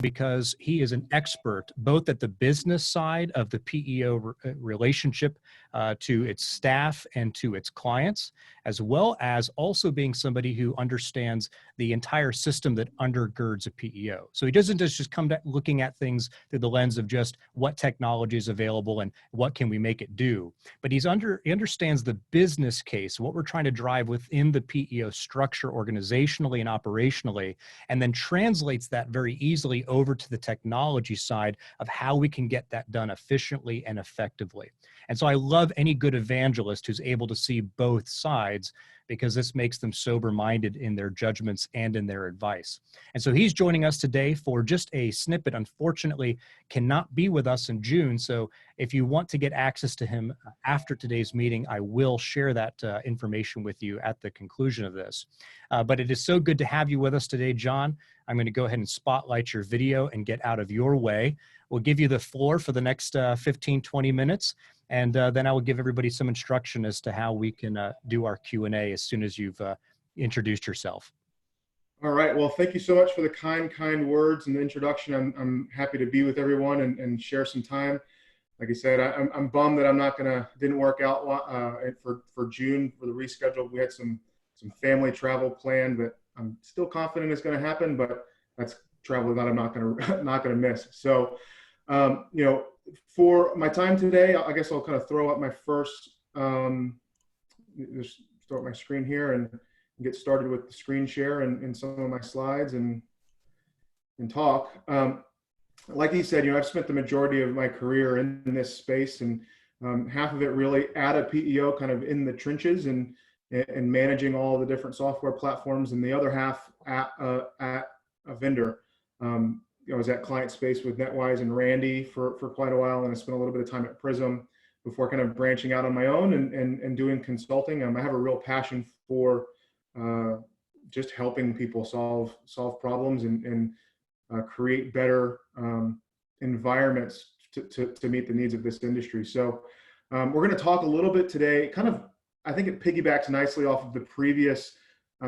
because he is an expert both at the business side of the PEO relationship to its staff and to its clients, as well as also being somebody who understands the entire system that undergirds a PEO. So he doesn't just come looking at things through the lens of just what technology is available and what can we make it do, but he understands the business case, what we're trying to drive within the PEO structure organizationally and operationally, and then translates that very easily over to the technology side of how we can get that done efficiently and effectively. And so I love any good evangelist who's able to see both sides, because this makes them sober-minded in their judgments and in their advice. And so he's joining us today for just a snippet. Unfortunately, cannot be with us in June. So if you want to get access to him after today's meeting, I will share that information with you at the conclusion of this. But it is so good to have you with us today, John. I'm going to go ahead and spotlight your video and get out of your way. We'll give you the floor for the next 15, 20 minutes. And then I will give everybody some instruction as to how we can do our Q&A as soon as you've introduced yourself. All right. Well, thank you so much for the kind words and the introduction. I'm happy to be with everyone and share some time. Like I said, I'm bummed that didn't work out for June for the reschedule. We had some family travel planned that I'm still confident is going to happen, but that's travel that I'm not going to miss. So, you know, for my time today, I guess I'll kind of throw up my first, just start my screen here and get started with the screen share and some of my slides and talk. Like he said, you know, I've spent the majority of my career in this space, and half of it really at a PEO, kind of in the trenches and managing all the different software platforms, and the other half at a vendor. I was at client space with NetWise and Randy for quite a while, and I spent a little bit of time at Prism before kind of branching out on my own and doing consulting. I have a real passion for just helping people solve problems and create better environments to meet the needs of this industry. So we're going to talk a little bit today, kind of, I think it piggybacks nicely off of the previous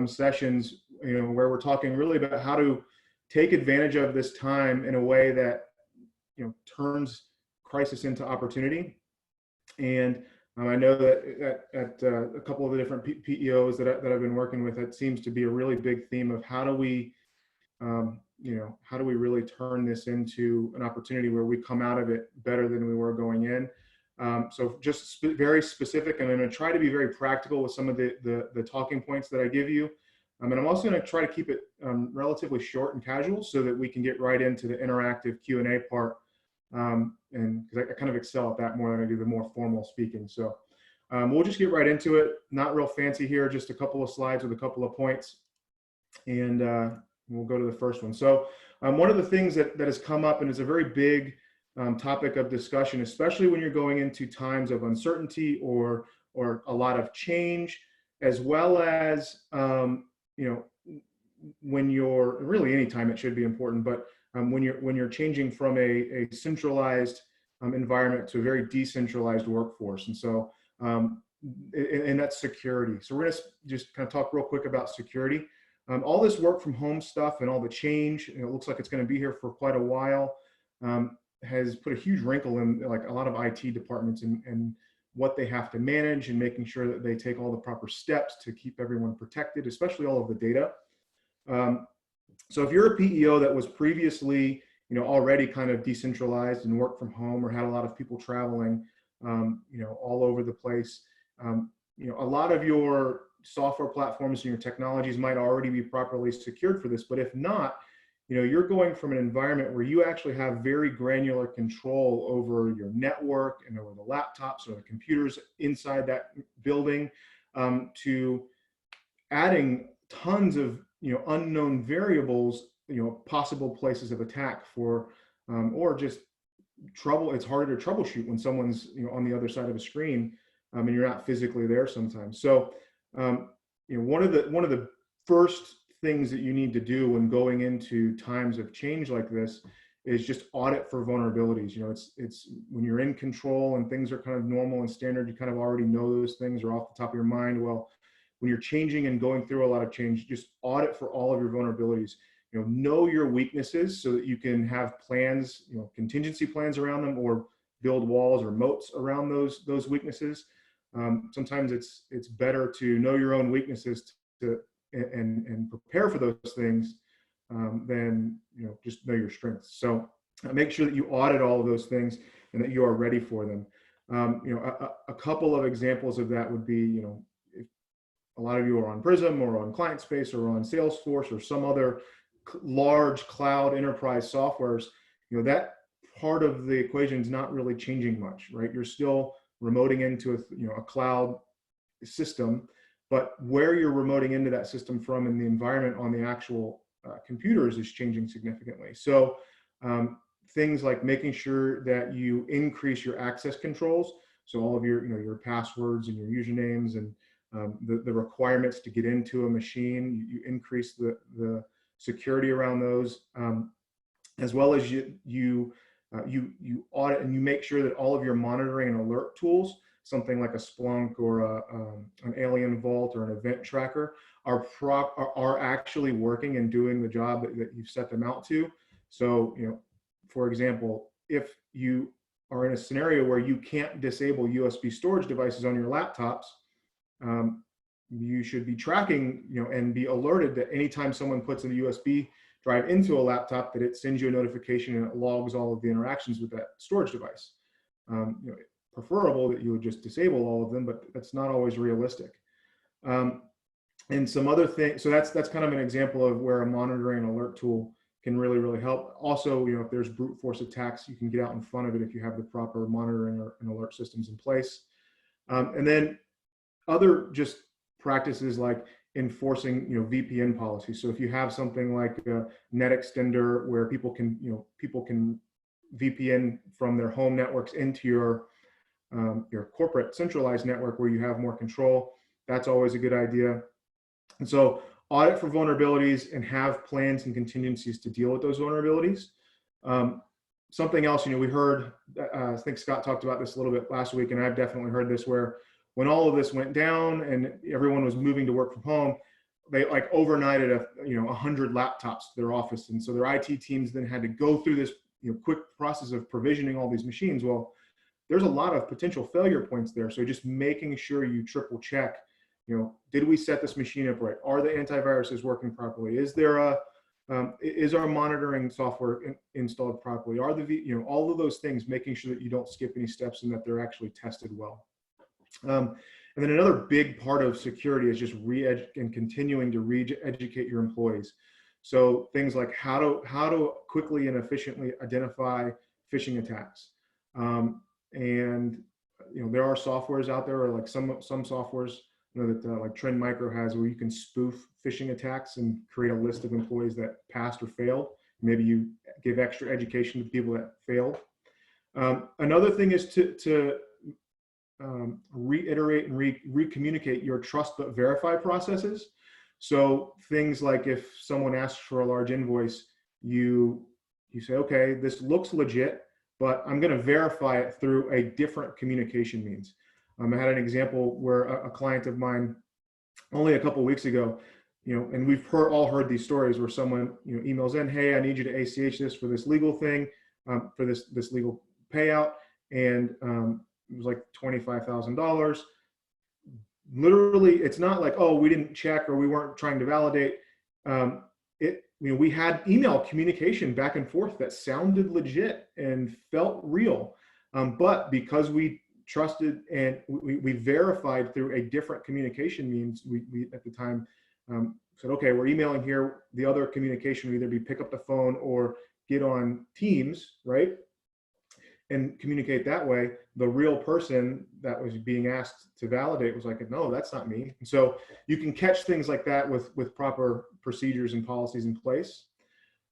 sessions, you know, where we're talking really about how to take advantage of this time in a way that, you know, turns crisis into opportunity. And I know that at a couple of the different PEOs that I've been working with, that seems to be a really big theme of how do we, you know, how do we really turn this into an opportunity where we come out of it better than we were going in. So just very specific, and I'm going to try to be very practical with some of the talking points that I give you. And I'm also going to try to keep it relatively short and casual so that we can get right into the interactive Q&A part. And because I kind of excel at that more than I do the more formal speaking. So we'll just get right into it. Not real fancy here, just a couple of slides with a couple of points. And we'll go to the first one. So one of the things that has come up and is a very big topic of discussion, especially when you're going into times of uncertainty or a lot of change, as well as you know, when you're really any time it should be important, but when you're changing from a centralized environment to a very decentralized workforce. And so and that's security. So we're going to just kind of talk real quick about security. All this work from home stuff and all the change, and it looks like it's going to be here for quite a while, has put a huge wrinkle in like a lot of IT departments and what they have to manage, and making sure that they take all the proper steps to keep everyone protected, especially all of the data. So if you're a PEO that was previously, you know, already kind of decentralized and worked from home, or had a lot of people traveling, you know, all over the place, you know, a lot of your software platforms and your technologies might already be properly secured for this. But if not, you know, you're going from an environment where you actually have very granular control over your network and over the laptops or the computers inside that building, to adding tons of, you know, unknown variables, you know, possible places of attack for, or just trouble. It's harder to troubleshoot when someone's, you know, on the other side of a screen, and you're not physically there sometimes. So, you know, one of the first things that you need to do when going into times of change like this is just audit for vulnerabilities. You know, it's when you're in control and things are kind of normal and standard, you kind of already know those things are off the top of your mind. Well, when you're changing and going through a lot of change, just audit for all of your vulnerabilities. know your weaknesses so that you can have plans, contingency plans around them, or build walls or moats around those weaknesses. Sometimes it's better to know your own weaknesses and prepare for those things than just know your strengths. So make sure that you audit all of those things and that you are ready for them. A couple of examples of that would be, if a lot of you are on Prism or on ClientSpace or on Salesforce or some other large cloud enterprise softwares, that part of the equation is not really changing much, right? You're still remoting into a cloud system, but where you're remoting into that system from and the environment on the actual computers is changing significantly. So things like making sure that you increase your access controls. So all of your passwords and your usernames and the requirements to get into a machine, you increase the security around those, as well as you audit and you make sure that all of your monitoring and alert tools, something like a Splunk or an Alien Vault or an event tracker, are actually working and doing the job that you've set them out to. So, for example, if you are in a scenario where you can't disable USB storage devices on your laptops, you should be tracking, and be alerted that anytime someone puts a USB drive into a laptop, that it sends you a notification and it logs all of the interactions with that storage device. Preferable that you would just disable all of them, but that's not always realistic. And some other things, so that's kind of an example of where a monitoring and alert tool can really, really help. Also, if there's brute force attacks, you can get out in front of it if you have the proper monitoring and alert systems in place. And then other just practices like enforcing, VPN policies. So if you have something like a net extender where people can VPN from their home networks into your corporate centralized network where you have more control, that's always a good idea. And so audit for vulnerabilities and have plans and contingencies to deal with those vulnerabilities. Something else, we heard, I think Scott talked about this a little bit last week, and I've definitely heard this, where when all of this went down and everyone was moving to work from home, they overnighted 100 laptops to their office. And so their IT teams then had to go through this quick process of provisioning all these machines. Well, there's a lot of potential failure points there. So just making sure you triple check, did we set this machine up right? Are the antiviruses working properly? Is there is our monitoring software installed properly? Are all of those things, making sure that you don't skip any steps and that they're actually tested well. And then another big part of security is just continuing to re-educate your employees. So things like how to quickly and efficiently identify phishing attacks. And there are softwares out there, or like some softwares that like Trend Micro has, where you can spoof phishing attacks and create a list of employees that passed or failed. Maybe you give extra education to people that failed. Another thing is to reiterate and re-communicate your trust but verify processes. So things like if someone asks for a large invoice, you say, okay, this looks legit, but I'm going to verify it through a different communication means. I had an example where a client of mine only a couple of weeks ago, and we've all heard these stories where someone emails in, hey, I need you to ACH this for this legal thing, for this legal payout, and it was like $25,000. Literally, it's not like, oh, we didn't check or we weren't trying to validate. We had email communication back and forth that sounded legit and felt real, but because we trusted and we verified through a different communication means, we at the time said, okay, we're emailing here. The other communication would either be pick up the phone or get on Teams, right? And communicate that way. The real person that was being asked to validate was like, no, that's not me. And so you can catch things like that with proper procedures and policies in place.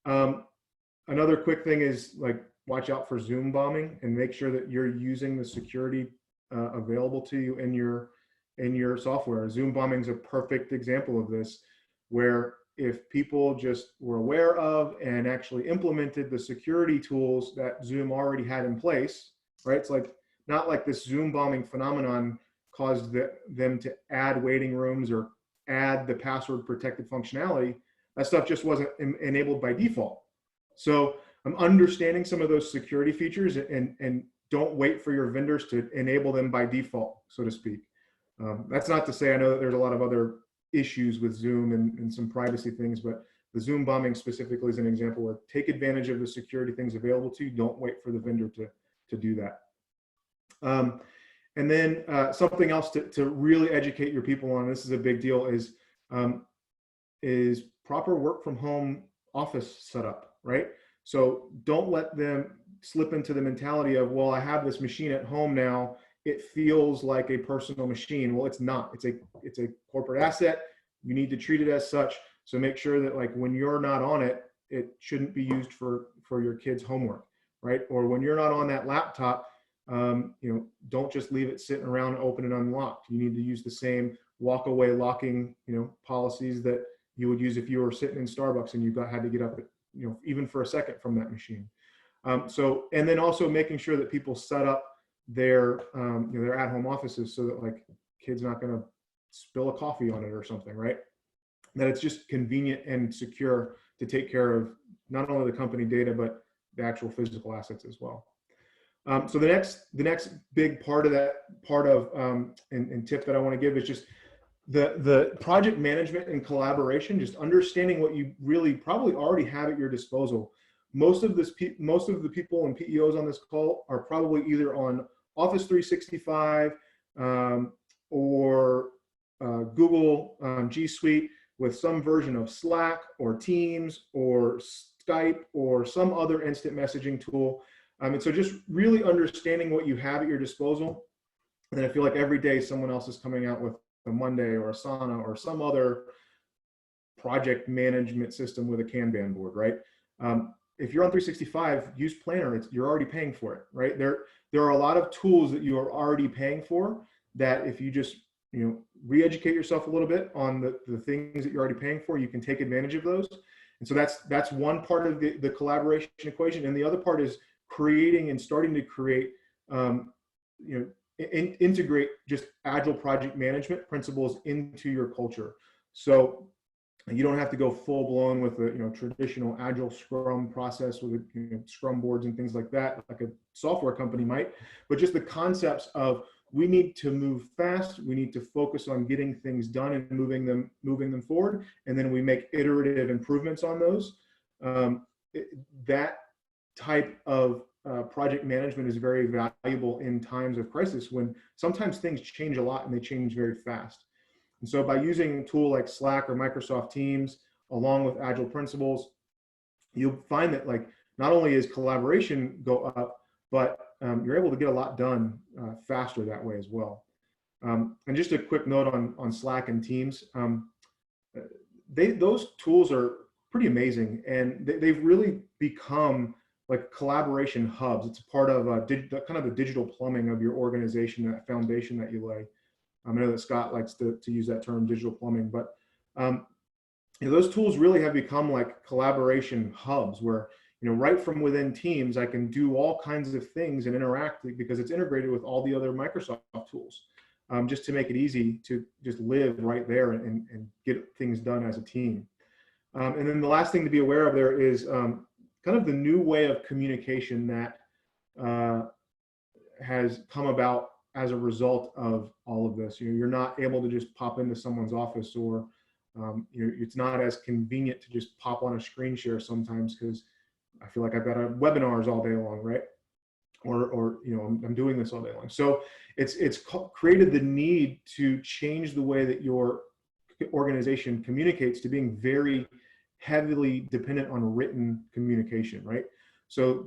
Another quick thing is like, watch out for Zoom bombing and make sure that you're using the security available to you in your software. Zoom bombing is a perfect example of this, where if people just were aware of and actually implemented the security tools that Zoom already had in place, right? It's like, not like this Zoom bombing phenomenon caused them to add waiting rooms or add the password protected functionality. That stuff just wasn't enabled by default. So I'm understanding some of those security features, and don't wait for your vendors to enable them by default, so to speak. That's not to say, I know that there's a lot of other issues with Zoom and some privacy things, but the Zoom bombing specifically is an example where take advantage of the security things available to you. Don't wait for the vendor to do that. And then something else to really educate your people on, this is a big deal, is proper work from home office setup, right? So don't let them slip into the mentality of, well, I have this machine at home now, it feels like a personal machine. Well, it's not. It's a corporate asset. You need to treat it as such. So make sure that, like, when you're not on it, it shouldn't be used for your kids' homework, right? Or when you're not on that laptop, don't just leave it sitting around open and unlocked. You need to use the same walk away locking, policies that you would use if you were sitting in Starbucks and had to get up, even for a second from that machine. And then also making sure that people set up their at-home offices so that, like, kids not going to spill a coffee on it or something, right? That it's just convenient and secure to take care of not only the company data, but the actual physical assets as well. So the next big part of and tip that I want to give is just the project management and collaboration, just understanding what you really probably already have at your disposal. Most of the people and PEOs on this call are probably either on Office 365 or Google G Suite with some version of Slack or Teams or Skype or some other instant messaging tool. And so just really understanding what you have at your disposal. And I feel like every day someone else is coming out with a Monday or Asana or some other project management system with a Kanban board, right? If you're on 365, use Planner. You're already paying for it, right? There are a lot of tools that you are already paying for that if you just re-educate yourself a little bit on the things that you're already paying for, you can take advantage of those. And so that's one part of the collaboration equation. And the other part is creating and starting to create, integrate just agile project management principles into your culture. So you don't have to go full blown with a traditional agile Scrum process with Scrum boards and things like that, like a software company might, but just the concepts of, we need to move fast, we need to focus on getting things done and moving them forward, and then we make iterative improvements on those. That type of project management is very valuable in times of crisis, when sometimes things change a lot and they change very fast. And so by using a tool like Slack or Microsoft Teams, along with agile principles, you'll find that, like, not only is collaboration go up, but you're able to get a lot done faster that way as well. And just a quick note on Slack and Teams. Those tools are pretty amazing, and they've really become like collaboration hubs. It's a part of kind of the digital plumbing of your organization, that foundation that you lay. I know that Scott likes to use that term, digital plumbing, but those tools really have become like collaboration hubs where, right from within Teams, I can do all kinds of things and interact because it's integrated with all the other Microsoft tools, just to make it easy to just live right there and get things done as a team. And then the last thing to be aware of there is kind of the new way of communication that has come about as a result of all of this. You're not able to just pop into someone's office, or it's not as convenient to just pop on a screen share sometimes, because I feel like I've got webinars all day long, right? Or I'm doing this all day long. So it's created the need to change the way that your organization communicates to being very heavily dependent on written communication, right? So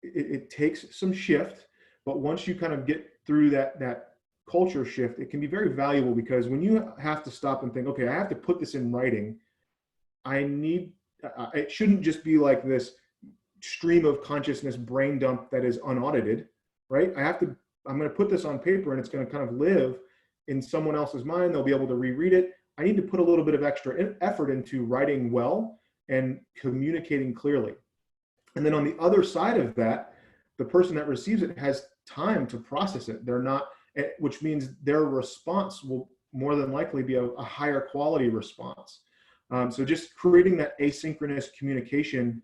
it takes some shift, but once you kind of get through that culture shift, it can be very valuable, because when you have to stop and think, okay, I have to put this in writing, it shouldn't just be like this stream of consciousness brain dump that is unaudited, right? I'm going to put this on paper, and it's going to kind of live in someone else's mind. They'll be able to reread it. I need to put a little bit of extra effort into writing well and communicating clearly. And then on the other side of that, the person that receives it has time to process it. Which means their response will more than likely be a higher quality response. So just creating that asynchronous communication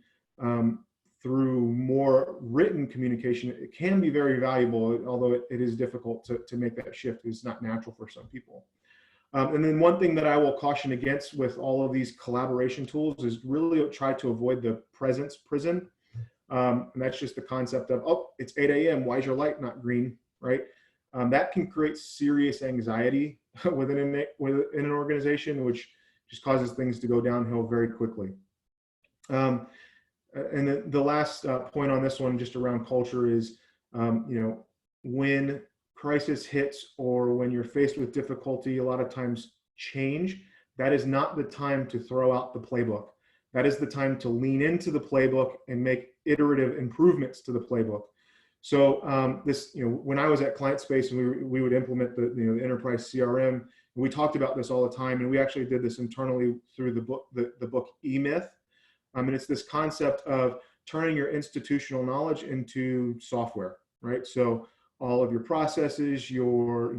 through more written communication, it can be very valuable, although it is difficult to make that shift. It's not natural for some people. And then one thing that I will caution against with all of these collaboration tools is really try to avoid the presence prison. And that's just the concept of, oh, it's 8 a.m. Why is your light not green, right? That can create serious anxiety within an organization, which just causes things to go downhill very quickly. And the last point on this one, just around culture, is, when crisis hits or when you're faced with difficulty, a lot of times change, that is not the time to throw out the playbook. That is the time to lean into the playbook and make iterative improvements to the playbook. So when I was at Client Space and we would implement the enterprise CRM, we talked about this all the time, and we actually did this internally through the book E-Myth. And it's this concept of turning your institutional knowledge into software, right? So all of your processes, your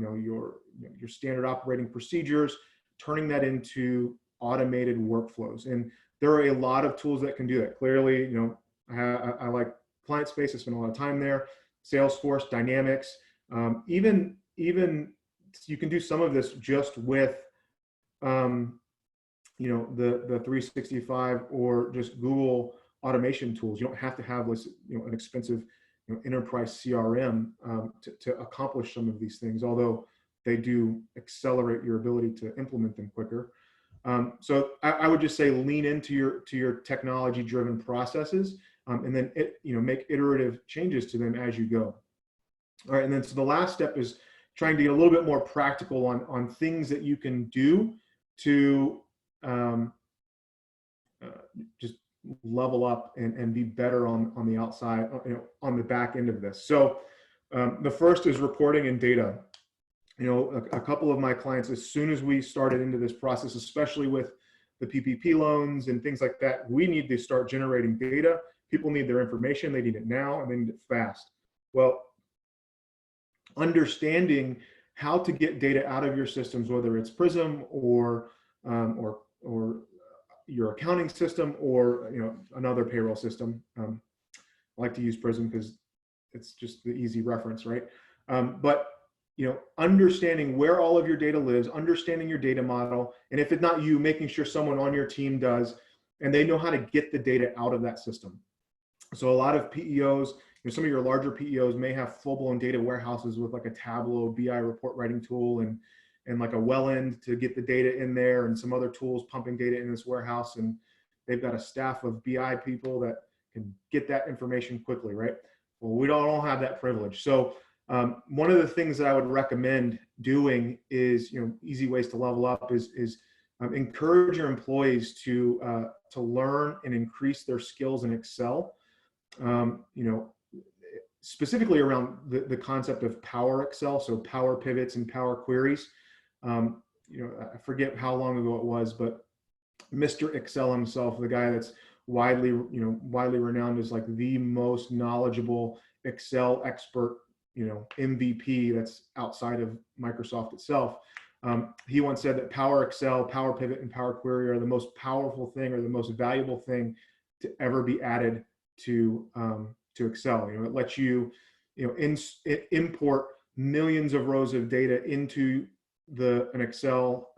standard operating procedures, turning that into automated workflows. And there are a lot of tools that can do that. Clearly, I like Client Space. I spend a lot of time there. Salesforce, Dynamics, even you can do some of this just with the 365 or just Google automation tools. You don't have to have an expensive enterprise CRM to accomplish some of these things, although they do accelerate your ability to implement them quicker. So I would just say lean into your technology-driven processes, and then make iterative changes to them as you go. All right, and then so the last step is trying to get a little bit more practical on things that you can do to just level up and be better on the outside, on the back end of this. So the first is reporting and data. A couple of my clients, as soon as we started into this process, especially with the PPP loans and things like that, we need to start generating data. People need their information. They need it now, and they need it fast. Well, understanding how to get data out of your systems, whether it's Prism or your accounting system or another payroll system. I like to use Prism because it's just the easy reference, right? But understanding where all of your data lives, understanding your data model, and if it's not you, making sure someone on your team does, and they know how to get the data out of that system. So a lot of PEOs, some of your larger PEOs may have full-blown data warehouses with like a Tableau BI report writing tool and like a Welland to get the data in there, and some other tools pumping data in this warehouse, and they've got a staff of BI people that can get that information quickly, right? Well, we don't all have that privilege. So one of the things that I would recommend doing is, easy ways to level up is encourage your employees to learn and increase their skills in Excel. Specifically around the concept of Power Excel, so Power Pivots and Power Queries. I forget how long ago it was, but Mr. Excel himself, the guy that's widely renowned as like the most knowledgeable Excel expert, MVP that's outside of Microsoft itself. He once said that Power Excel, Power Pivot, and Power Query are the most powerful thing or the most valuable thing to ever be added to Excel. It lets you, import millions of rows of data into an Excel,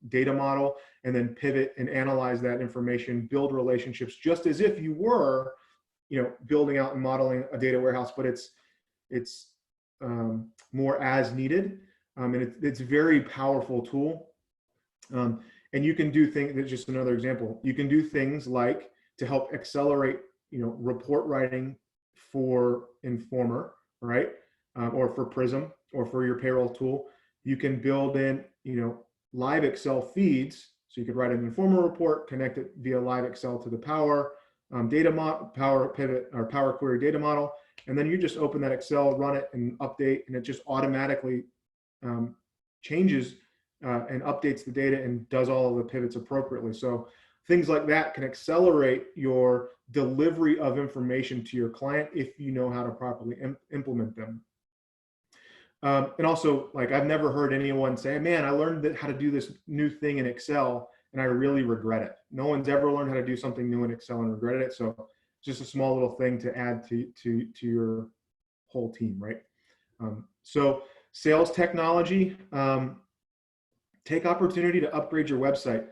data model, and then pivot and analyze that information, build relationships, just as if you were, building out and modeling a data warehouse, but it's more as needed, and it's a very powerful tool. And you can do things. That's just another example. You can do things like to help accelerate, report writing for Informer, right, or for Prism, or for your payroll tool. You can build in, live Excel feeds, so you could write an Informer report, connect it via live Excel to the Power Power Pivot or Power Query data model, and then you just open that Excel, run it, and update, and it just automatically changes and updates the data and does all of the pivots appropriately. So things like that can accelerate your delivery of information to your client if you know how to properly implement them. And also, like, I've never heard anyone say, man, I learned how to do this new thing in Excel, and I really regret it. No one's ever learned how to do something new in Excel and regretted it. So just a small little thing to add to your whole team, right? So sales technology, take opportunity to upgrade your website.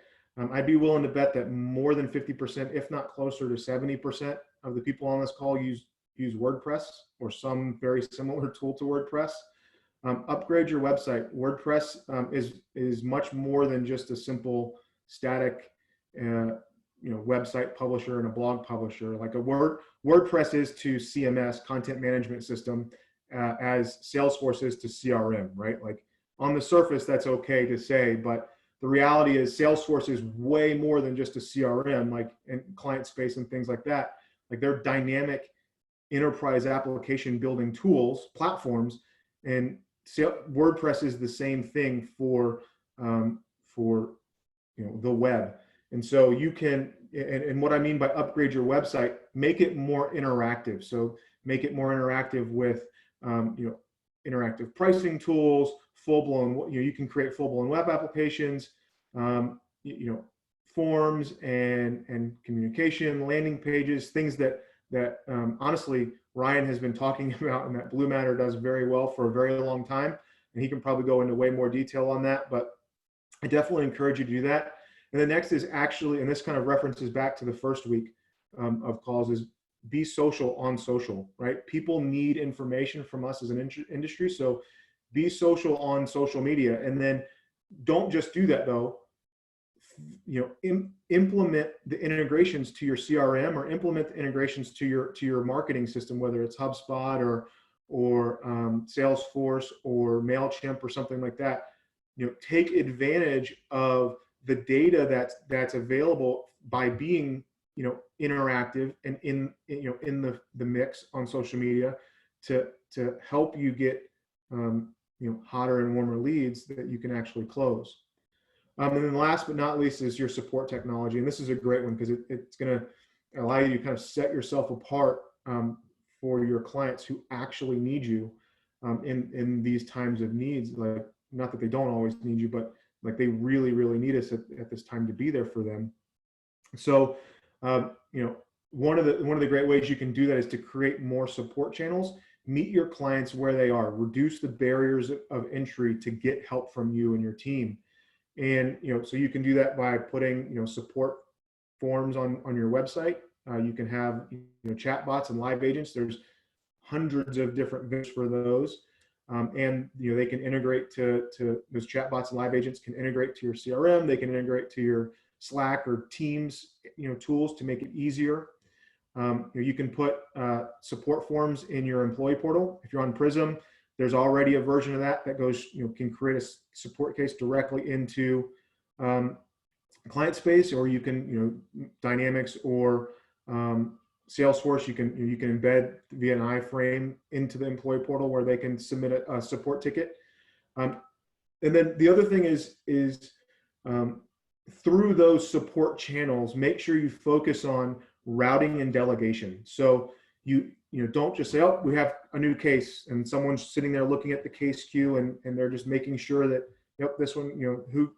I'd be willing to bet that more than 50%, if not closer to 70% of the people on this call use WordPress or some very similar tool to WordPress. Upgrade your website. WordPress is much more than just a simple static website publisher and a blog publisher. Like WordPress is to CMS, content management system, as Salesforce is to CRM, right? Like on the surface, that's okay to say, but the reality is Salesforce is way more than just a CRM, like in client space and things like that. Like they're dynamic enterprise application building tools, platforms, and WordPress is the same thing for the web. And so you can, and what I mean by upgrade your website, make it more interactive. So make it more interactive with interactive pricing tools, full-blown, you can create full-blown web applications, forms and communication, landing pages, things that honestly Ryan has been talking about and that Blue Matter does very well for a very long time. And he can probably go into way more detail on that, but I definitely encourage you to do that. And the next is actually, and this kind of references back to the first week of calls, is be social on social, right? People need information from us as an industry. So be social on social media. And then don't just do that though, implement the integrations to your CRM or implement the integrations to your marketing system, whether it's HubSpot or Salesforce or MailChimp or something like that. Take advantage of the data that's available by being interactive and in the mix on social media to help you get hotter and warmer leads that you can actually close. And then last but not least is your support technology. And this is a great one because it's going to allow you to kind of set yourself apart for your clients who actually need you in these times of needs. Like, not that they don't always need you, but like they really, really need us at this time to be there for them. So, one of the great ways you can do that is to create more support channels. Meet your clients where they are. Reduce the barriers of entry to get help from you and your team. And so you can do that by putting support forms on your website. You can have chat bots and live agents. There's hundreds of different vendors for those, and they can integrate to those chat bots and live agents can integrate to your CRM. They can integrate to your Slack or Teams tools to make it easier. You can put support forms in your employee portal. If you're on Prism, there's already a version of that goes, can create a support case directly into client space, or you can, Dynamics or Salesforce, you can embed via an iframe into the employee portal where they can submit a support ticket. And then the other thing is through those support channels, make sure you focus on routing and delegation. So you don't just say, oh, we have a new case, and someone's sitting there looking at the case queue and they're just making sure that, yep, this one, who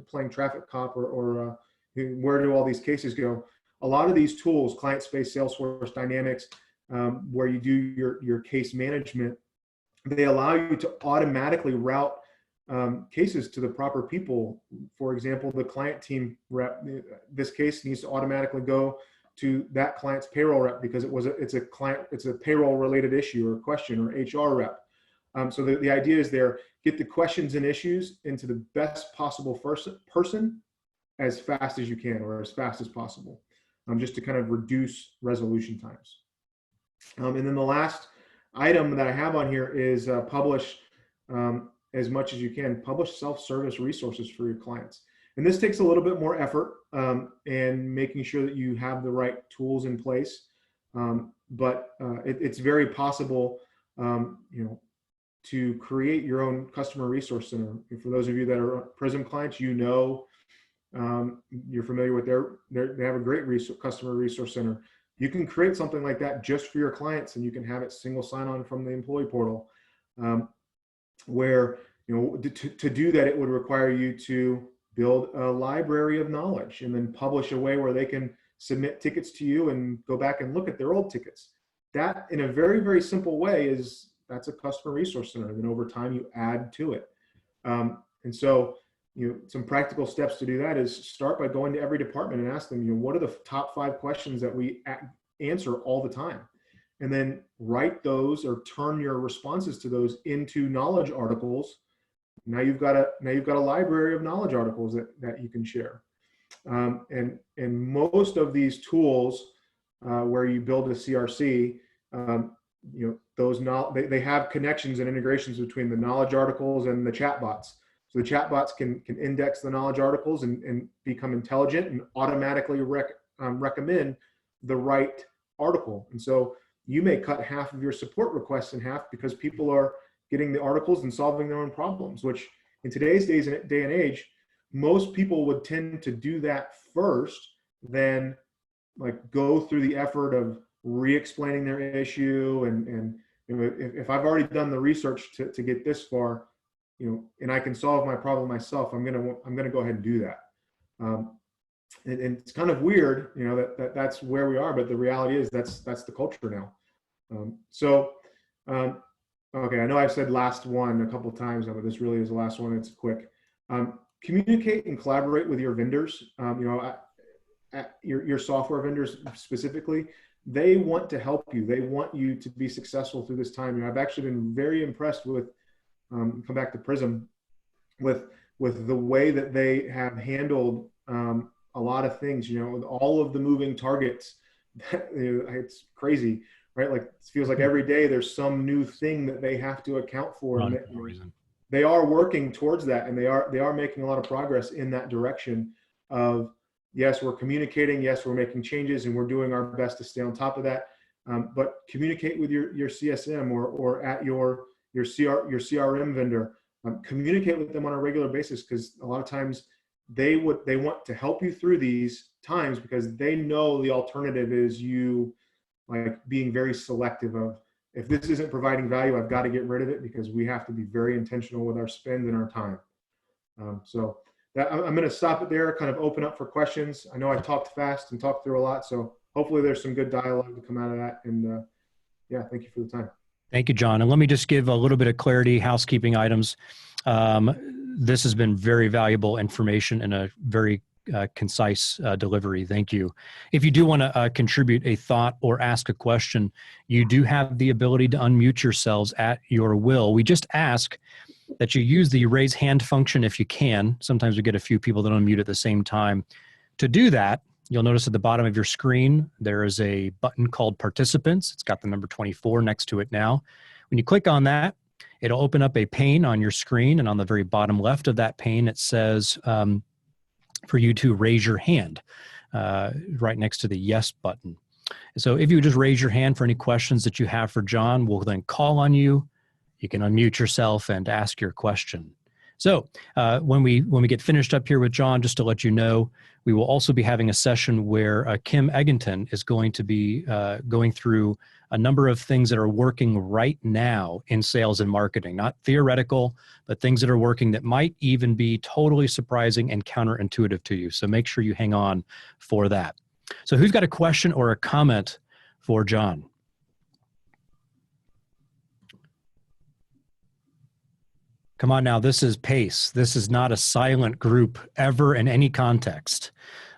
playing traffic cop or where do all these cases go? A lot of these tools, Client Space, Salesforce, Dynamics, where you do your case management, they allow you to automatically route cases to the proper people. For example, the client team rep, this case needs to automatically go to that client's payroll rep because it's a payroll related issue or question, or HR rep. So the idea is there, get the questions and issues into the best possible person as fast as you can, or as fast as possible, just to kind of reduce resolution times. And then the last item that I have on here is publish as much as you can. Publish self-service resources for your clients. And this takes a little bit more effort and making sure that you have the right tools in place. But it's very possible, to create your own customer resource center. And for those of you that are Prism clients, you're familiar with they have a great customer resource center. You can create something like that just for your clients, and you can have it single sign-on from the employee portal, where to do that, it would require you to build a library of knowledge, and then publish a way where they can submit tickets to you and go back and look at their old tickets. That, in a very, very simple way, that's a customer resource center. And then over time you add to it. And so, some practical steps to do that is start by going to every department and ask them, what are the top 5 questions that we answer all the time? And then write those or turn your responses to those into knowledge articles. Now you've got a library of knowledge articles that you can share. And most of these tools where you build a CRC, they have connections and integrations between the knowledge articles and the chatbots. So the chatbots can index the knowledge articles and become intelligent and automatically recommend the right article. And so you may cut half of your support requests in half because people are getting the articles and solving their own problems, which in today's day and age, most people would tend to do that first, then like go through the effort of re-explaining their issue. And if I've already done the research to get this far, and I can solve my problem myself, I'm gonna go ahead and do that. And it's kind of weird, that's where we are, but the reality is that's the culture now. Okay, I know I've said last one a couple of times now, but this really is the last one. It's quick. Communicate and collaborate with your vendors. Your software vendors specifically, they want to help you. They want you to be successful through this time. I've actually been very impressed with, come back to Prism, with the way that they have handled a lot of things, with all of the moving targets. It's crazy, right? Like, it feels like every day there's some new thing that they have to account for. And they are working towards that, and they are making a lot of progress in that direction of, yes, we're communicating, yes, we're making changes, and we're doing our best to stay on top of that. But communicate with your CSM or at your CRM vendor. Communicate with them on a regular basis, because a lot of times they want to help you through these times, because they know the alternative is you like being very selective of, if this isn't providing value, I've got to get rid of it, because we have to be very intentional with our spend and our time. So that, I'm going to stop it there, kind of open up for questions. I know I talked fast and talked through a lot, so hopefully there's some good dialogue to come out of that. And yeah, thank you for the time. Thank you, John. And let me just give a little bit of clarity, housekeeping items. This has been very valuable information and a very concise delivery. Thank you. If you do want to contribute a thought or ask a question, you do have the ability to unmute yourselves at your will. We just ask that you use the raise hand function if you can. Sometimes we get a few people that unmute at the same time. To do that, you'll notice at the bottom of your screen, there is a button called Participants. It's got the number 24 next to it now. When you click on that, it'll open up a pane on your screen, and on the very bottom left of that pane, it says for you to raise your hand right next to the yes button. So if you just raise your hand for any questions that you have for John, we'll then call on you. You can unmute yourself and ask your question. So when we get finished up here with John, just to let you know, we will also be having a session where Kim Egginton is going to be going through a number of things that are working right now in sales and marketing, not theoretical, but things that are working that might even be totally surprising and counterintuitive to you. So make sure you hang on for that. So who's got a question or a comment for John? Come on now, this is Pace. This is not a silent group ever in any context.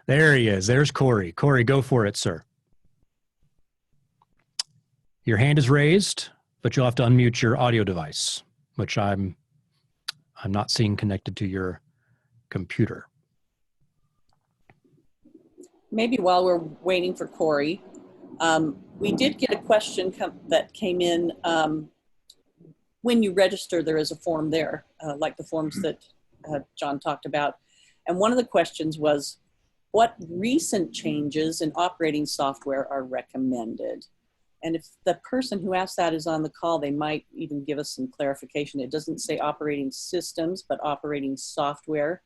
There he is. There's Corey. Corey, go for it, sir. Your hand is raised, but you'll have to unmute your audio device, which I'm not seeing connected to your computer. Maybe while we're waiting for Corey, we did get a question that came in. When you register, there is a form there, like the forms that John talked about. And one of the questions was, what recent changes in operating software are recommended? And if the person who asked that is on the call, they might even give us some clarification. It doesn't say operating systems, but operating software.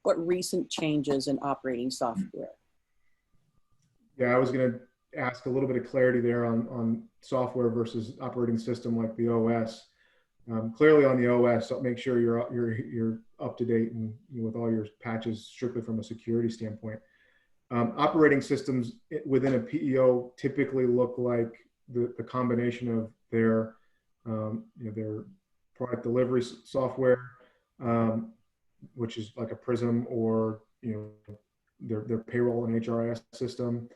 What recent changes in operating software? Yeah, I was going to ask a little bit of clarity there on software versus operating system like the OS. Clearly on the OS, so make sure you're up to date and with all your patches strictly from a security standpoint. Operating systems within a PEO typically look like the combination of their their product delivery software, which is like a Prism, or their payroll and HRIS system,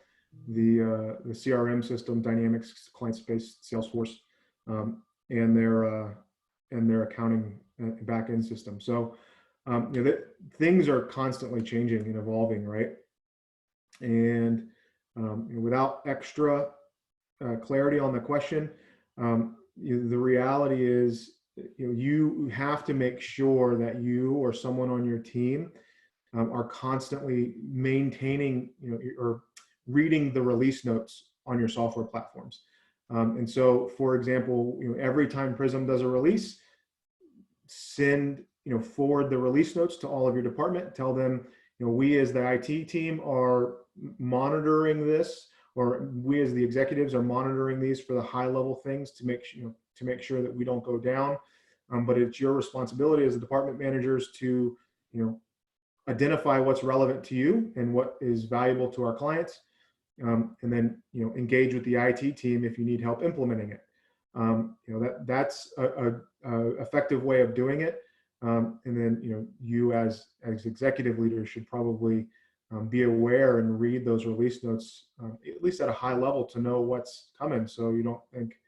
the CRM system, Dynamics, Client Space, Salesforce, and their accounting back-end system. So things are constantly changing and evolving, right? And without extra clarity on the question, the reality is you have to make sure that you or someone on your team are constantly maintaining or reading the release notes on your software platforms. And so, for example, every time Prism does a release, forward the release notes to all of your department. Tell them, we as the IT team are monitoring this, or we as the executives are monitoring these for the high level things to make sure that we don't go down. But it's your responsibility as the department managers to identify what's relevant to you and what is valuable to our clients, and then engage with the IT team if you need help implementing it. That's a effective way of doing it. And then you as executive leaders should probably be aware and read those release notes, at least at a high level, to know what's coming. So you don't think,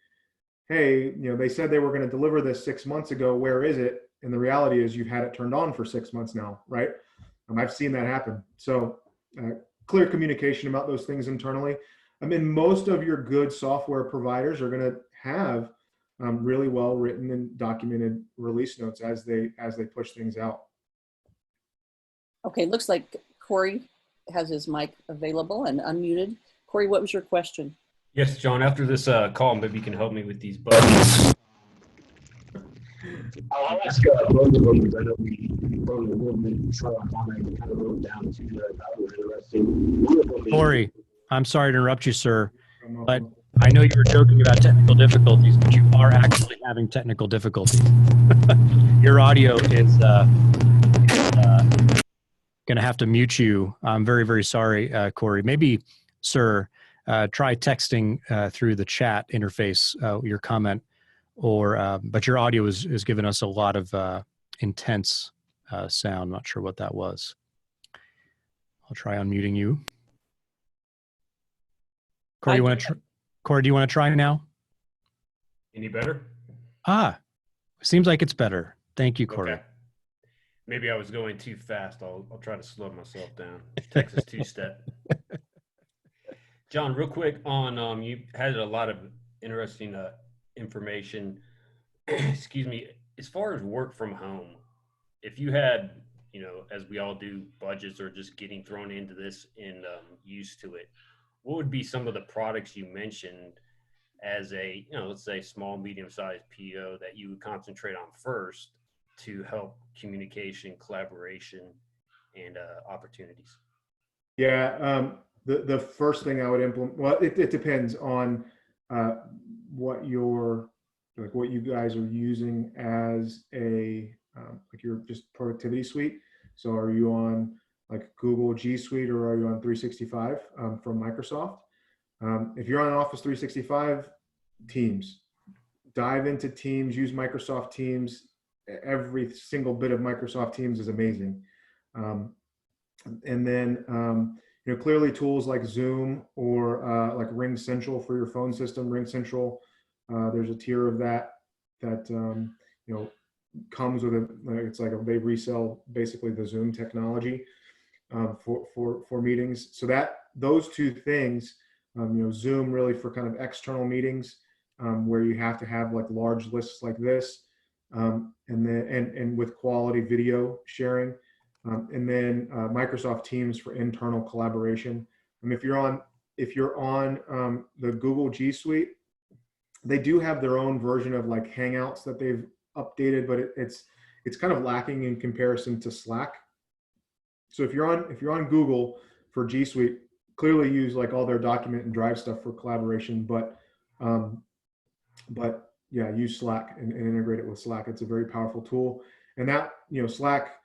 hey, they said they were going to deliver this 6 months ago, where is it? And the reality is you've had it turned on for 6 months now, right? I've seen that happen. So clear communication about those things internally. I mean, most of your good software providers are going to have really well written and documented release notes as they push things out. Okay, looks like Corey has his mic available and unmuted. Corey, what was your question? Yes, John, after this call, maybe you can help me with these buttons. I'll ask both of them, because I know we wrote a little bit short on time. I kind of wrote down two that I thought were interesting. Corey, I'm sorry to interrupt you, sir, but I know you were joking about technical difficulties, but you are actually having technical difficulties. Your audio is going to have to mute you. I'm very, very sorry, Corey. Maybe, sir, try texting through the chat interface your comment, but your audio is giving us a lot of intense sound. Not sure what that was. I'll try unmuting you. Corey, Corey, do you want to try now? Any better? Seems like it's better. Thank you, Corey. Okay. Maybe I was going too fast. I'll try to slow myself down. Texas two-step. John, real quick on you had a lot of interesting information. Excuse me. As far as work from home, if you had, as we all do, budgets or just getting thrown into this and used to it, what would be some of the products you mentioned as a, let's say small, medium-sized PEO that you would concentrate on first to help communication, collaboration, and opportunities? Yeah, the first thing I would implement, well, it depends on what you guys are using as a like your just productivity suite. So are you on like Google G Suite, or are you on 365 from Microsoft? If you're on Office 365, Teams. Dive into Teams, use Microsoft Teams. Every single bit of Microsoft Teams is amazing. And then, clearly tools like Zoom or like Ring Central for your phone system. Ring Central, there's a tier of that comes with it's like they resell basically the Zoom technology for meetings. So those two things, Zoom really for kind of external meetings where you have to have like large lists like this, and then with quality video sharing, and then Microsoft Teams for internal collaboration. If you're on the Google G Suite, they do have their own version of like Hangouts that they've updated, but it's kind of lacking in comparison to Slack. So if you're on Google for G Suite, clearly use like all their document and drive stuff for collaboration, but yeah, use Slack and integrate it with Slack. It's a very powerful tool. And that, Slack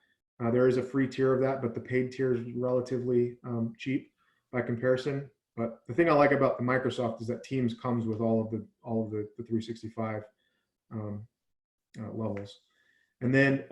There is a free tier of that, but the paid tier is relatively cheap by comparison. But the thing I like about the Microsoft is that Teams comes with all of the 365 levels. And then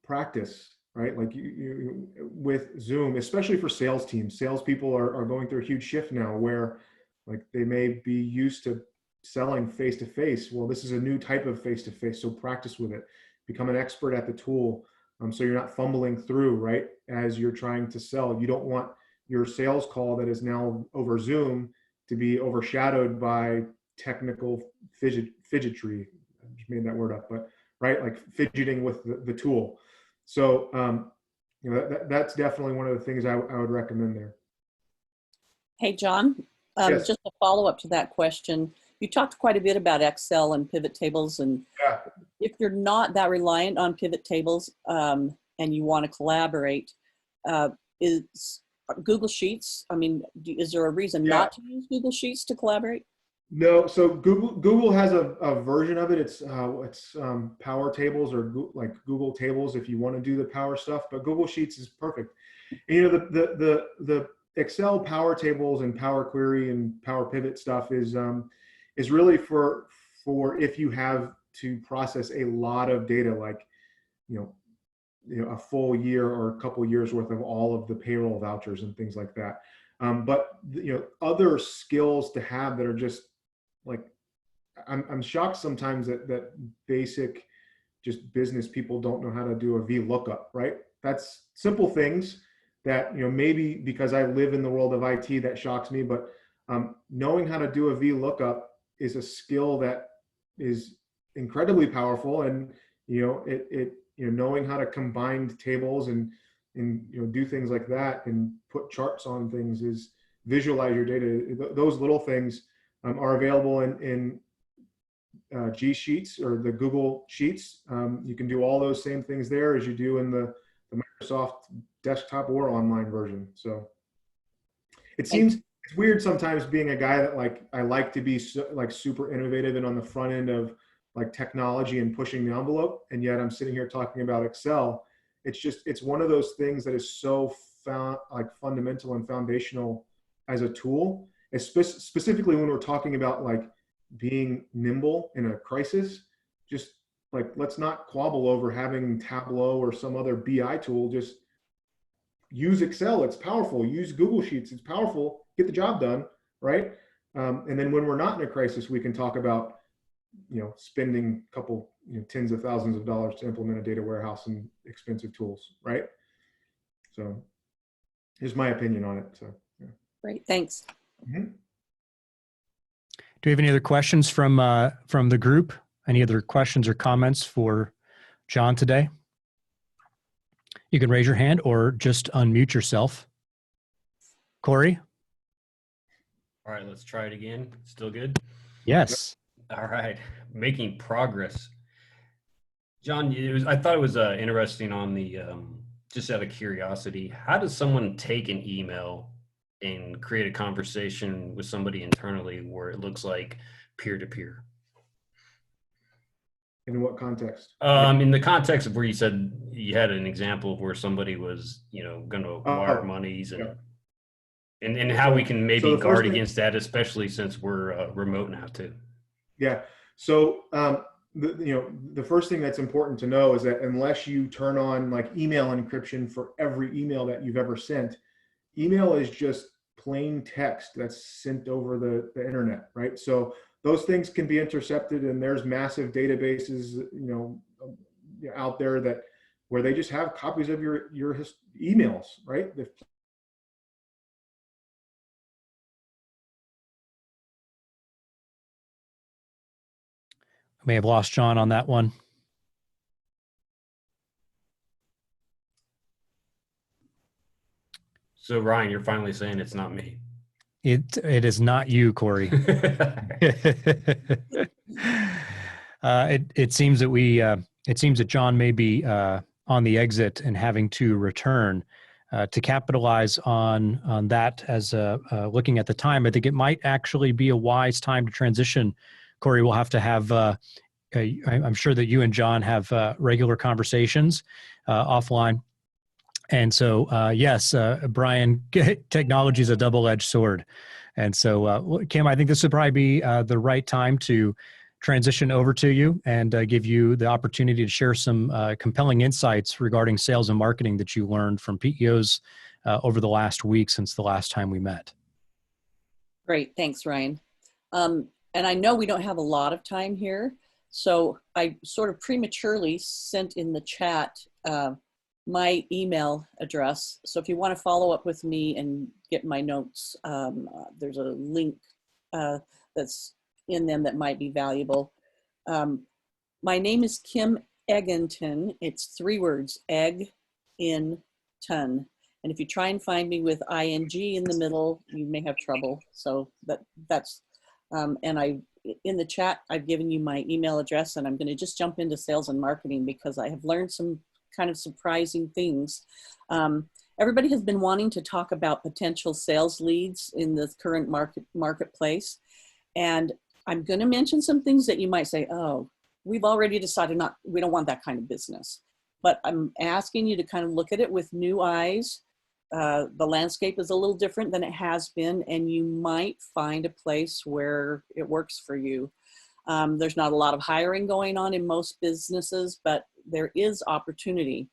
practice, right? Like you with Zoom, especially for sales teams. Salespeople are going through a huge shift now where like they may be used to selling face to face. Well, this is a new type of face to face, so practice with it. Become an expert at the tool, so you're not fumbling through, right? As you're trying to sell, you don't want your sales call that is now over Zoom to be overshadowed by technical fidgetry. I just made that word up, but right, like fidgeting with the tool. So that's definitely one of the things I would recommend there. Hey, John, Yes. just a follow-up to that question. You talked quite a bit about Excel and pivot tables, and Yeah. if you're not that reliant on pivot tables and you want to collaborate, is Google Sheets, I mean, is there a reason not to use Google Sheets to collaborate? No, so Google has a version of it. It's Power Tables or like Google Tables if you want to do the Power stuff. But Google Sheets is perfect. And, the Excel Power Tables and Power Query and Power Pivot stuff is really for if you have to process a lot of data, like a full year or a couple years worth of all of the payroll vouchers and things like that. But other skills to have that are just like, I'm shocked sometimes that basic just business people don't know how to do a VLOOKUP, right? That's simple things that, maybe because I live in the world of IT, that shocks me, but knowing how to do a VLOOKUP is a skill that is incredibly powerful. And, knowing how to combine tables and do things like that and put charts on things is visualize your data. Those little things are available in G Sheets or the Google Sheets. You can do all those same things there as you do in the Microsoft desktop or online version. So it seems it's weird sometimes being a guy that I like to be super innovative and on the front end of like technology and pushing the envelope. And yet I'm sitting here talking about Excel. It's one of those things that is so fundamental and foundational as a tool, specifically when we're talking about like being nimble in a crisis. Just like, let's not quabble over having Tableau or some other BI tool. Just use Excel. It's powerful. Use Google Sheets. It's powerful. Get the job done, right? And then when we're not in a crisis, we can talk about spending a couple tens of thousands of dollars to implement a data warehouse and expensive tools, right? So here's my opinion on it. So yeah. Great, thanks. Mm-hmm. Do we have any other questions from the group? Any other questions or comments for John today? You can raise your hand or just unmute yourself. Corey? All right, let's try it again. Still good? Yes. All right, making progress. John, I thought it was interesting on the, just out of curiosity, how does someone take an email and create a conversation with somebody internally where it looks like peer-to-peer? In what context? In the context of where you said you had an example of where somebody was, going to wire monies and how we can maybe guard against that, especially since we're remote now too. Yeah. So, the first thing that's important to know is that unless you turn on like email encryption for every email that you've ever sent, email is just plain text that's sent over the internet, right? So those things can be intercepted, and there's massive databases, out there where they just have copies of your emails, right? I may have lost John on that one. So Ryan, you're finally saying it's not me. It is not you, Corey. It seems that John may be on the exit and having to return. To capitalize on that as looking at the time, I think it might actually be a wise time to transition. Corey, we'll have to have I'm sure that you and John have regular conversations offline. And so, yes, Brian, technology is a double-edged sword. And so, Kim, I think this would probably be the right time to transition over to you and give you the opportunity to share some compelling insights regarding sales and marketing that you learned from PEOs over the last week since the last time we met. Great. Thanks, Ryan. And I know we don't have a lot of time here, so I sort of prematurely sent in the chat my email address. So if you want to follow up with me and get my notes, there's a link that's in them that might be valuable. My name is Kim Egginton. It's 3 words, egg in ton. And if you try and find me with ing in the middle, you may have trouble. So that's, and in the chat, I've given you my email address, and I'm going to just jump into sales and marketing because I have learned some kind of surprising things. Everybody has been wanting to talk about potential sales leads in the current marketplace. And I'm going to mention some things that you might say, oh, we've already decided we don't want that kind of business. But I'm asking you to kind of look at it with new eyes. The landscape is a little different than it has been, and you might find a place where it works for you. There's not a lot of hiring going on in most businesses, but there is opportunity.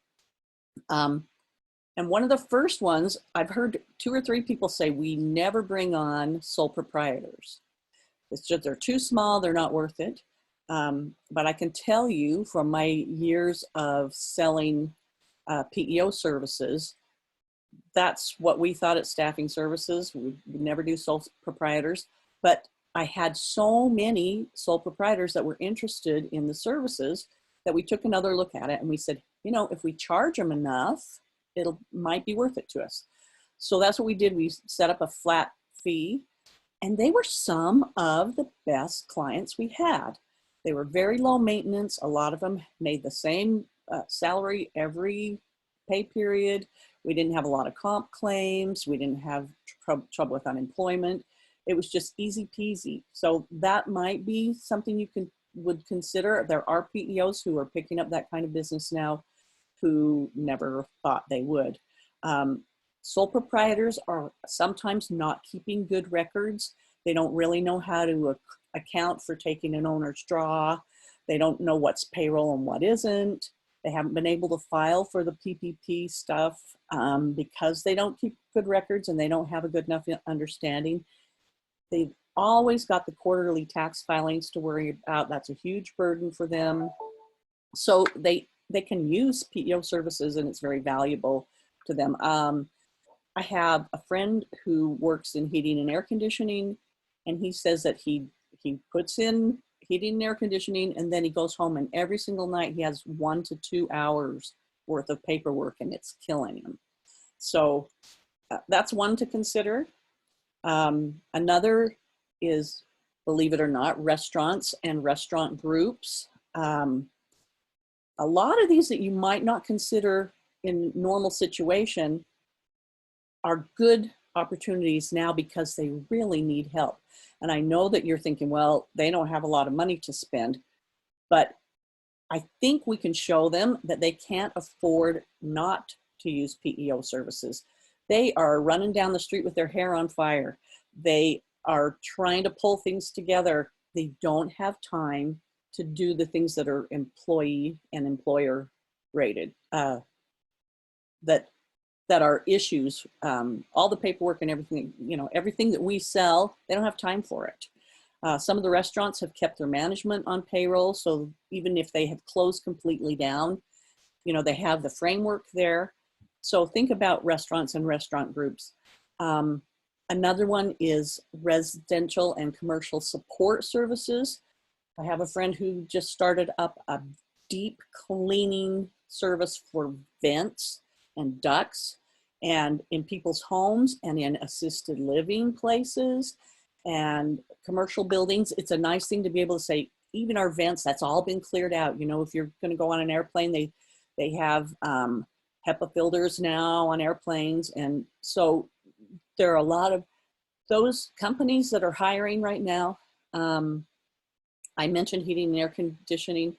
And one of the first ones, I've heard 2 or 3 people say, we never bring on sole proprietors. It's just, they're too small, they're not worth it. But I can tell you from my years of selling PEO services, that's what we thought at Staffing Services. We never do sole proprietors, but I had so many sole proprietors that were interested in the services that we took another look at it and we said, you know, if we charge them enough, might be worth it to us. So that's what we did. We set up a flat fee, and they were some of the best clients we had. They were very low maintenance. A lot of them made the same salary every pay period. We didn't have a lot of comp claims. We didn't have trouble with unemployment. It was just easy peasy. So that might be something you would consider. There are PEOs who are picking up that kind of business now who never thought they would. Sole proprietors are sometimes not keeping good records. They don't really know how to account for taking an owner's draw. They don't know what's payroll and what isn't. They haven't been able to file for the PPP stuff because they don't keep good records and they don't have a good enough understanding. They've always got the quarterly tax filings to worry about. That's a huge burden for them. So they can use PEO services, and it's very valuable to them. I have a friend who works in heating and air conditioning, and he says that he puts in heating and air conditioning, and then he goes home, and every single night he has 1 to 2 hours worth of paperwork, and it's killing him. So that's one to consider. Another is, believe it or not, restaurants and restaurant groups. A lot of these that you might not consider in normal situation are good opportunities now because they really need help. And I know that you're thinking, well, they don't have a lot of money to spend, but I think we can show them that they can't afford not to use PEO services. They are running down the street with their hair on fire. They are trying to pull things together. They don't have time to do the things that are employee and employer rated, that are issues, all the paperwork and everything, you know, everything that we sell, they don't have time for it. Some of the restaurants have kept their management on payroll. So even if they have closed completely down, you know, they have the framework there. So think about restaurants and restaurant groups. Another one is residential and commercial support services. I have a friend who just started up a deep cleaning service for vents and ducts, and in people's homes and in assisted living places and commercial buildings. It's a nice thing to be able to say, even our vents, that's all been cleared out. You know, if you're going to go on an airplane, they have HEPA filters now on airplanes. And so there are a lot of those companies that are hiring right now. I mentioned heating and air conditioning.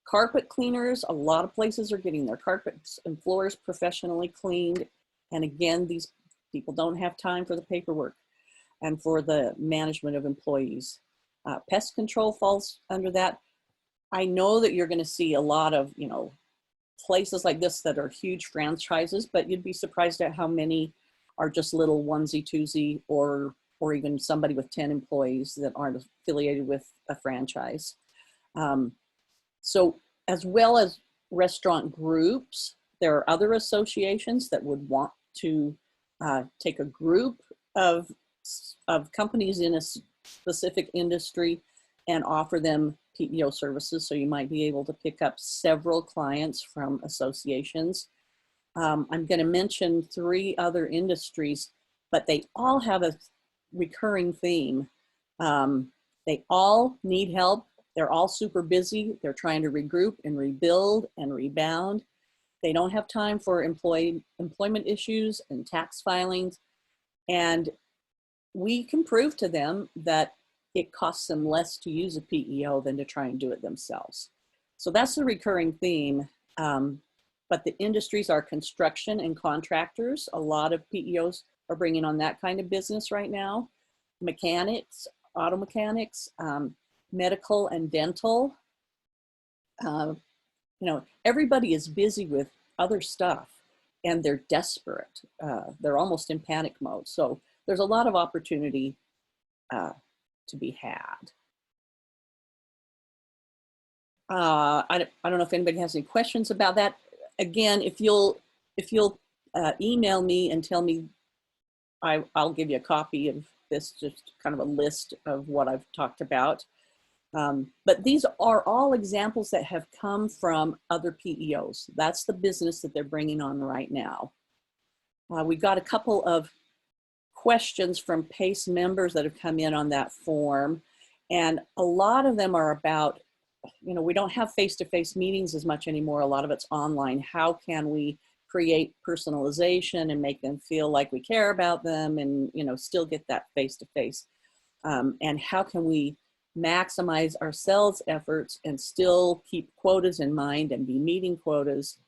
Carpet cleaners, a lot of places are getting their carpets and floors professionally cleaned. And again, these people don't have time for the paperwork and for the management of employees. Pest control falls under that. I know that you're going to see a lot of, places like this that are huge franchises, but you'd be surprised at how many are just little onesie twosie or even somebody with 10 employees that aren't affiliated with a franchise. So as well as restaurant groups, there are other associations that would want to take a group of companies in a specific industry and offer them PEO services. So you might be able to pick up several clients from associations. I'm going to mention 3 other industries, but they all have a recurring theme. They all need help. They're all super busy. They're trying to regroup and rebuild and rebound. They don't have time for employment issues and tax filings. And we can prove to them that it costs them less to use a PEO than to try and do it themselves. So that's the recurring theme. But the industries are construction and contractors. A lot of PEOs are bringing on that kind of business right now. Mechanics, auto mechanics, medical and dental. Everybody is busy with other stuff and they're desperate. They're almost in panic mode. So there's a lot of opportunity to be had. I don't know if anybody has any questions about that. Again, if you'll email me and tell me, I'll give you a copy of this, just kind of a list of what I've talked about. But these are all examples that have come from other PEOs. That's the business that they're bringing on right now. We've got a couple of questions from PACE members that have come in on that form. And a lot of them are about, we don't have face-to-face meetings as much anymore. A lot of it's online. How can we create personalization and make them feel like we care about them and, still get that face-to-face? And how can we maximize our sales efforts and still keep quotas in mind and be meeting quotas?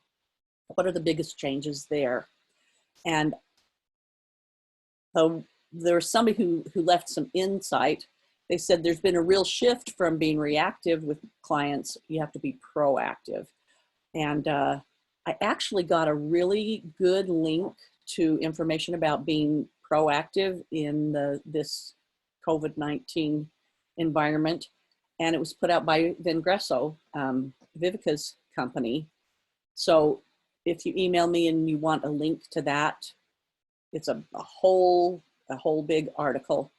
What are the biggest changes there? And there was somebody who left some insight. They said there's been a real shift from being reactive with clients. You have to be proactive. And I actually got a really good link to information about being proactive in this COVID-19 environment. And it was put out by Vingresso, Vivica's company. So if you email me and you want a link to that, it's a whole big article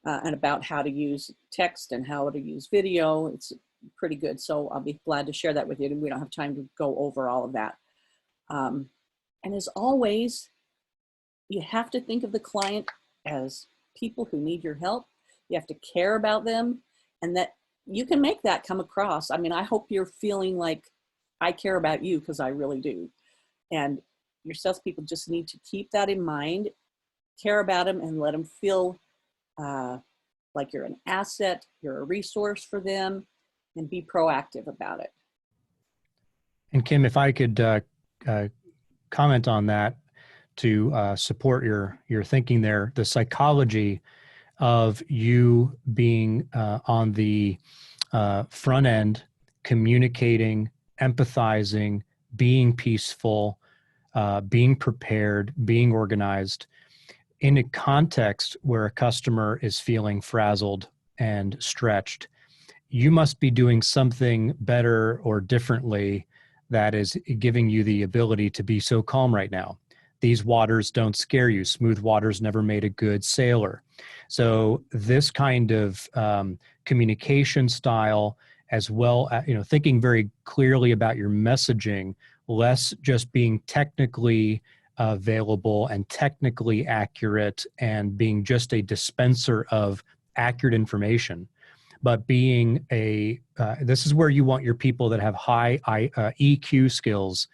and about how to use text and how to use video. It's pretty good. So I'll be glad to share that with you. We don't have time to go over all of that. And as always, you have to think of the client as people who need your help. You have to care about them, and that you can make that come across. I mean, I hope you're feeling like I care about you, because I really do. And your salespeople just need to keep that in mind, care about them, and let them feel like you're an asset, you're a resource for them, and be proactive about it. And Kim, if I could comment on that to support your thinking there, the psychology of you being on the front end, communicating, empathizing, being peaceful, being prepared, being organized in a context where a customer is feeling frazzled and stretched. You must be doing something better or differently that is giving you the ability to be so calm right now. These waters don't scare you. Smooth waters never made a good sailor. So this kind of communication style, as well, thinking very clearly about your messaging, less just being technically available and technically accurate and being just a dispenser of accurate information, but being this is where you want your people that have high EQ skills,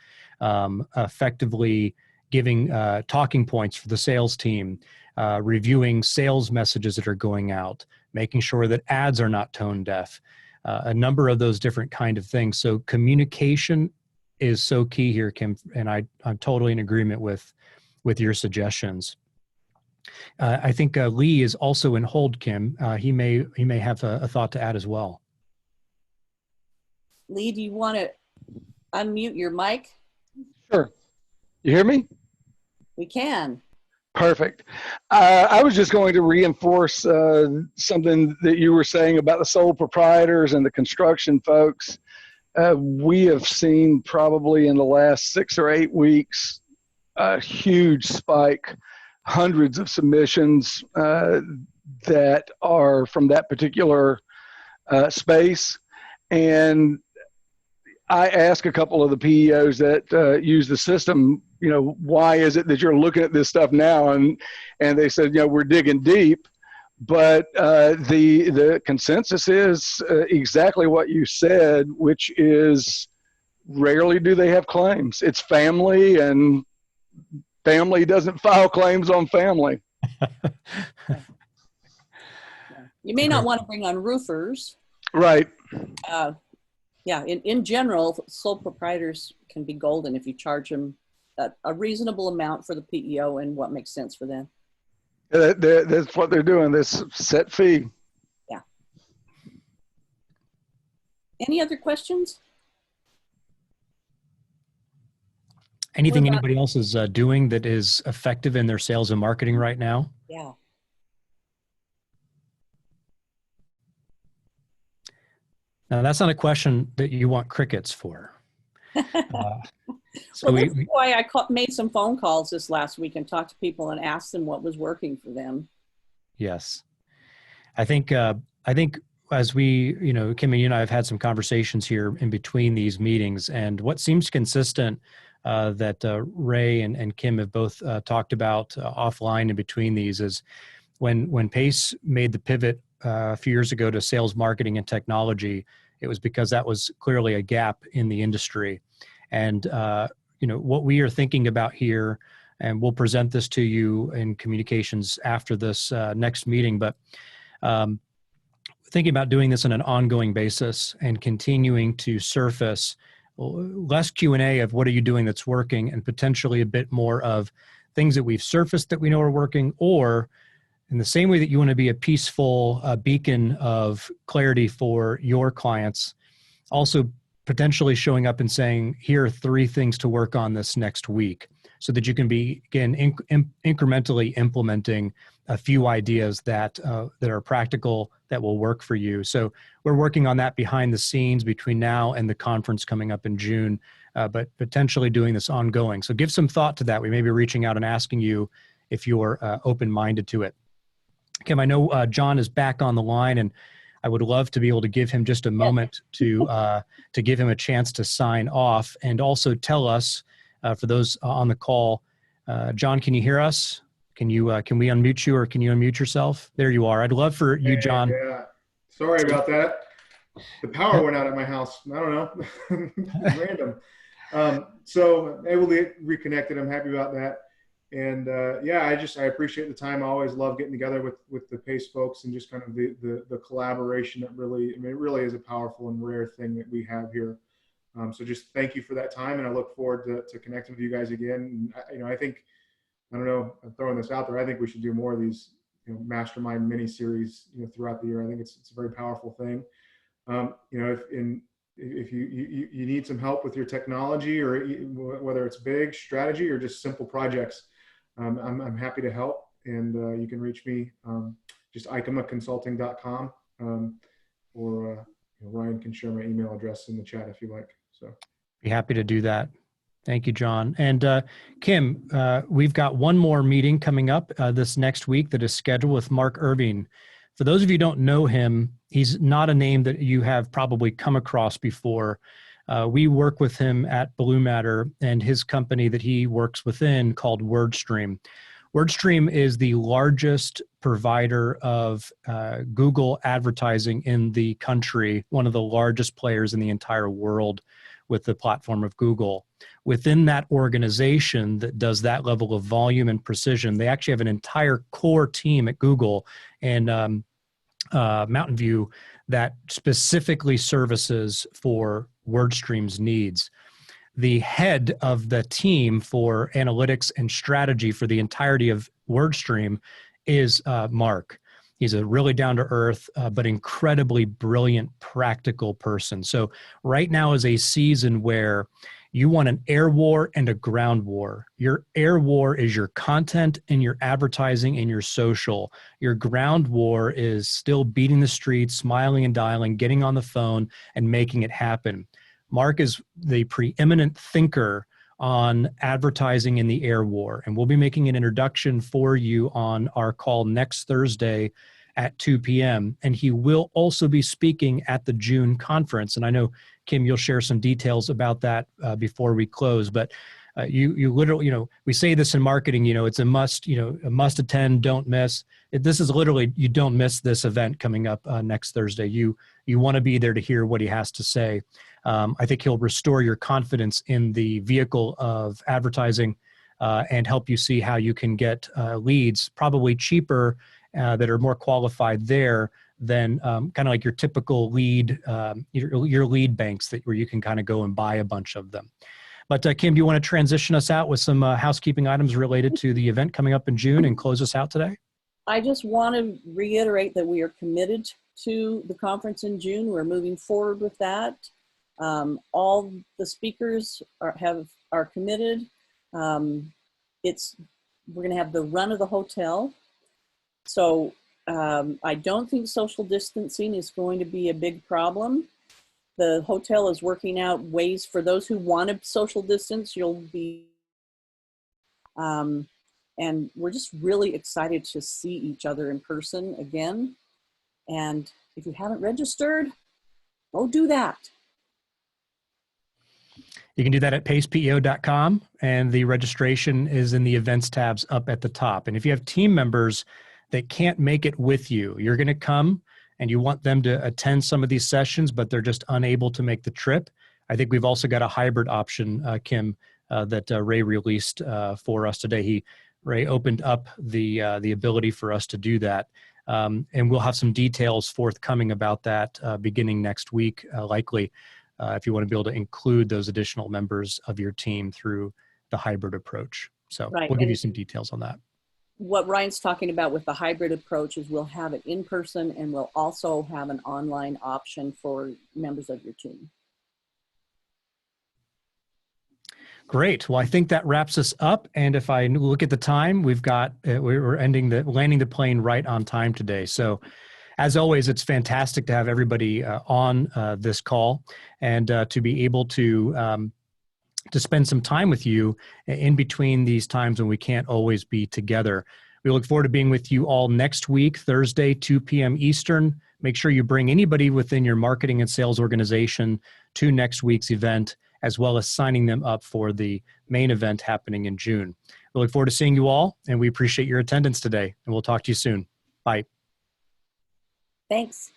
effectively giving talking points for the sales team, reviewing sales messages that are going out, making sure that ads are not tone deaf, a number of those different kind of things. So communication is so key here, Kim, and I'm totally in agreement with your suggestions. I think Lee is also in hold, Kim. He may have a thought to add as well. Lee, do you want to unmute your mic? Sure. You hear me? We can. Perfect. I was just going to reinforce something that you were saying about the sole proprietors and the construction folks. We have seen probably in the last 6 or 8 weeks a huge spike, hundreds of submissions that are from that particular space. And I asked a couple of the PEOs that use the system, why is it that you're looking at this stuff now? And they said, we're digging deep. But the consensus is exactly what you said, which is rarely do they have claims. It's family, and family doesn't file claims on family. You may not want to bring on roofers. Right. Yeah, in general, sole proprietors can be golden if you charge them a reasonable amount for the PEO and what makes sense for them. That's what they're doing, this set fee. Yeah. Any other questions? Anything anybody else is doing that is effective in their sales and marketing right now? Yeah. Now, that's not a question that you want crickets for. So well, that's why I made some phone calls this last week and talked to people and asked them what was working for them. Yes. I think as we, Kim and you and I have had some conversations here in between these meetings, and what seems consistent that Ray and Kim have both talked about offline in between these is when Pace made the pivot a few years ago to sales, marketing, and technology, it was because that was clearly a gap in the industry. And, what we are thinking about here, and we'll present this to you in communications after this next meeting, but thinking about doing this on an ongoing basis and continuing to surface less Q&A of what are you doing that's working, and potentially a bit more of things that we've surfaced that we know are working, or in the same way that you want to be a peaceful beacon of clarity for your clients, also potentially showing up and saying, here are 3 things to work on this next week, so that you can begin incrementally implementing a few ideas that are practical, that will work for you. So we're working on that behind the scenes between now and the conference coming up in June, but potentially doing this ongoing. So give some thought to that. We may be reaching out and asking you if you're open-minded to it. Kim, I know John is back on the line, and I would love to be able to give him just a moment to give him a chance to sign off, and also tell us, for those on the call, John, can you hear us? Can we unmute you, or can you unmute yourself? There you are. I'd love for you, John. Yeah, sorry about that. The power went out at my house. I don't know, random. So able to get reconnected. I'm happy about that. And yeah, I appreciate the time. I always love getting together with the Pace folks, and just kind of the collaboration that really, it really is a powerful and rare thing that we have here. So just thank you for that time, and I look forward to connecting with you guys again. And, I think, I don't know, I'm throwing this out there, I think we should do more of these, Mastermind mini series, throughout the year. I think it's a very powerful thing. If you need some help with your technology, or whether it's big strategy or just simple projects, I'm happy to help. And you can reach me just ykemaconsulting.com, or Ryan can share my email address in the chat if you like. So be happy to do that. Thank you, John. And Kim, we've got one more meeting coming up this next week that is scheduled with Mark Irving. For those of you who don't know him, he's not a name that you have probably come across before. We work with him at Blue Matter, and his company that he works within called WordStream. WordStream is the largest provider of Google advertising in the country, one of the largest players in the entire world with the platform of Google. Within that organization that does that level of volume and precision, they actually have an entire core team at Google. And Mountain View that specifically services for WordStream's needs. The head of the team for analytics and strategy for the entirety of WordStream is Mark. He's a really down-to-earth, but incredibly brilliant, practical person. So right now is a season where you want an air war and a ground war. Your air war is your content and your advertising and your social. Your ground war is still beating the streets, smiling and dialing, getting on the phone and making it happen. Mark is the preeminent thinker on advertising in the air war. And we'll be making an introduction for you on our call next Thursday at 2 p.m. And he will also be speaking at the June conference. And I know, Kim, you'll share some details about that before we close. But you literally, we say this in marketing, it's a must attend, don't miss. This is literally, you don't miss this event coming up next Thursday. You want to be there to hear what he has to say. I think he'll restore your confidence in the vehicle of advertising and help you see how you can get leads probably cheaper that are more qualified there than kind of like your typical lead, your lead banks where you can kind of go and buy a bunch of them. But Kim, do you want to transition us out with some housekeeping items related to the event coming up in June and close us out today? I just want to reiterate that we are committed to the conference in June. We're moving forward with that. All the speakers are committed. We're going to have the run of the hotel. So I don't think social distancing is going to be a big problem. The hotel is working out ways for those who want to social distance. And we're just really excited to see each other in person again. And if you haven't registered, go do that. You can do that at pacepeo.com, and the registration is in the events tabs up at the top. And if you have team members that can't make it with you, you're going to come and you want them to attend some of these sessions, but they're just unable to make the trip. I think we've also got a hybrid option, Kim, that Ray released for us today. Ray opened up the ability for us to do that. And we'll have some details forthcoming about that beginning next week, likely, if you want to be able to include those additional members of your team through the hybrid approach. So right. We'll give you some details on that. What Ryan's talking about with the hybrid approach is we'll have it in person and we'll also have an online option for members of your team. Great. Well, I think that wraps us up. And if I look at the time, we're landing the plane right on time today. So as always, it's fantastic to have everybody on this call and to be able to spend some time with you in between these times when we can't always be together. We look forward to being with you all next week, Thursday, 2 p.m. Eastern. Make sure you bring anybody within your marketing and sales organization to next week's event, as well as signing them up for the main event happening in June. We look forward to seeing you all, and we appreciate your attendance today, and we'll talk to you soon. Bye. Thanks.